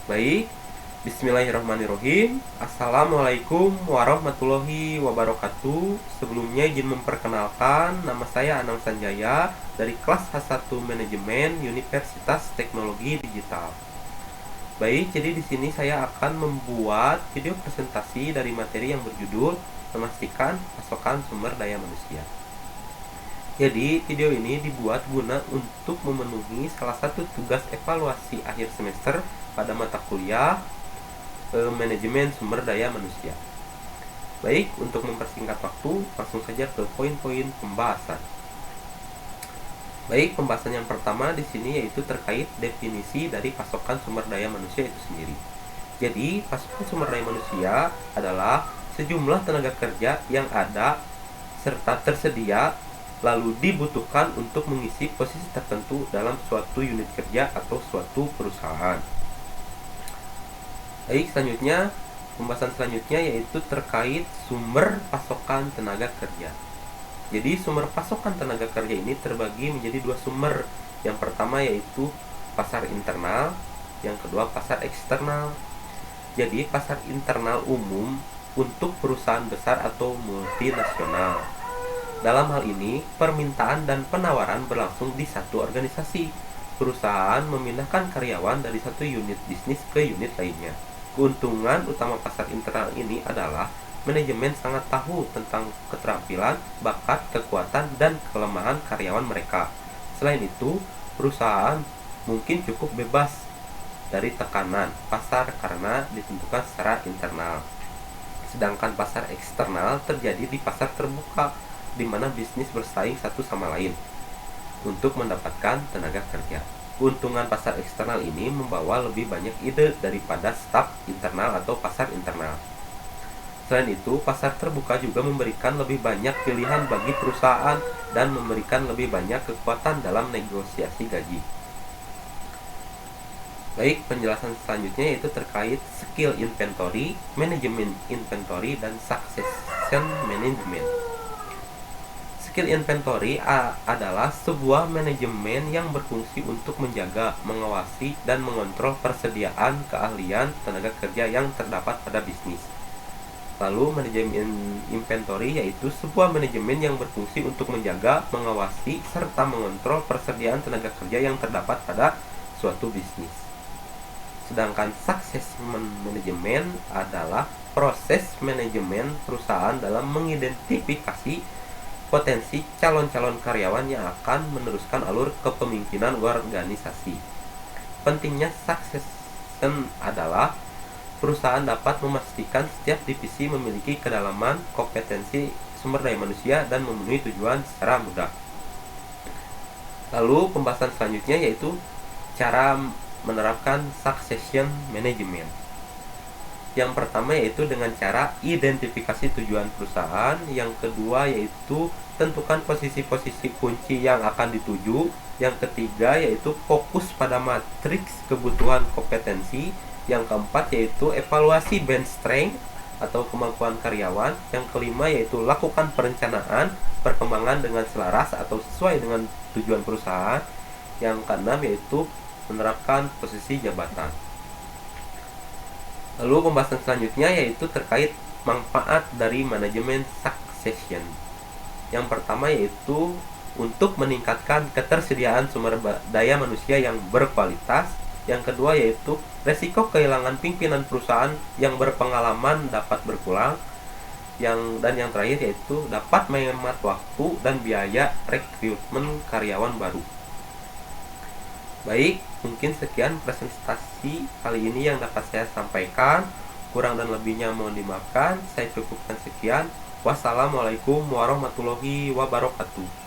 Baik, bismillahirrahmanirrahim. Assalamualaikum warahmatullahi wabarakatuh. Sebelumnya izin memperkenalkan, nama saya Anang Sanjaya dari kelas H1 Manajemen Universitas Teknologi Digital. Baik, jadi di sini saya akan membuat video presentasi dari materi yang berjudul memastikan pasokan sumber daya manusia. Jadi, video ini dibuat guna untuk memenuhi salah satu tugas evaluasi akhir semester pada mata kuliah manajemen sumber daya manusia. Baik, untuk mempersingkat waktu, langsung saja ke poin-poin pembahasan. Baik, pembahasan yang pertama di sini yaitu terkait definisi dari pasokan sumber daya manusia itu sendiri. Jadi, pasokan sumber daya manusia adalah sejumlah tenaga kerja yang ada serta tersedia lalu dibutuhkan untuk mengisi posisi tertentu dalam suatu unit kerja atau suatu perusahaan. Baik, selanjutnya pembahasan selanjutnya yaitu terkait sumber pasokan tenaga kerja. Jadi sumber pasokan tenaga kerja ini terbagi menjadi dua sumber. Yang pertama yaitu pasar internal, yang kedua pasar eksternal. Jadi pasar internal umum untuk perusahaan besar atau multinasional. Dalam hal ini, permintaan dan penawaran berlangsung di satu organisasi. Perusahaan memindahkan karyawan dari satu unit bisnis ke unit lainnya. Keuntungan utama pasar internal ini adalah manajemen sangat tahu tentang keterampilan, bakat, kekuatan, dan kelemahan karyawan mereka. Selain itu, perusahaan mungkin cukup bebas dari tekanan pasar karena ditentukan secara internal. Sedangkan pasar eksternal terjadi di pasar terbuka, di mana bisnis bersaing satu sama lain untuk mendapatkan tenaga kerja. Keuntungan pasar eksternal ini membawa lebih banyak ide daripada staf internal atau pasar internal. Selain itu, pasar terbuka juga memberikan lebih banyak pilihan bagi perusahaan dan memberikan lebih banyak kekuatan dalam negosiasi gaji. Baik, penjelasan selanjutnya yaitu terkait skill inventory, manajemen inventory, dan succession management. Skill inventory adalah sebuah manajemen yang berfungsi untuk menjaga, mengawasi, dan mengontrol persediaan keahlian tenaga kerja yang terdapat pada bisnis. Lalu manajemen inventory yaitu sebuah manajemen yang berfungsi untuk menjaga, mengawasi, serta mengontrol persediaan tenaga kerja yang terdapat pada suatu bisnis. Sedangkan succession management adalah proses manajemen perusahaan dalam mengidentifikasi potensi calon-calon karyawan yang akan meneruskan alur kepemimpinan organisasi. Pentingnya succession adalah perusahaan dapat memastikan setiap divisi memiliki kedalaman, kompetensi sumber daya manusia dan memenuhi tujuan secara mudah. Lalu pembahasan selanjutnya yaitu cara menerapkan succession management. Yang pertama yaitu dengan cara identifikasi tujuan perusahaan. Yang kedua yaitu tentukan posisi-posisi kunci yang akan dituju. Yang ketiga yaitu fokus pada matriks kebutuhan kompetensi. Yang keempat yaitu evaluasi bench strength atau kemampuan karyawan. Yang kelima yaitu lakukan perencanaan perkembangan dengan selaras atau sesuai dengan tujuan perusahaan. Yang keenam yaitu menerapkan posisi jabatan. Lalu pembahasan selanjutnya yaitu terkait manfaat dari manajemen succession. Yang pertama yaitu untuk meningkatkan ketersediaan sumber daya manusia yang berkualitas. Yang kedua yaitu resiko kehilangan pimpinan perusahaan yang berpengalaman dapat berkurang. Dan yang terakhir yaitu dapat menghemat waktu dan biaya rekrutmen karyawan baru. Baik, mungkin sekian presentasi kali ini yang dapat saya sampaikan. Kurang dan lebihnya mohon dimaafkan. Saya cukupkan sekian. Wassalamualaikum warahmatullahi wabarakatuh.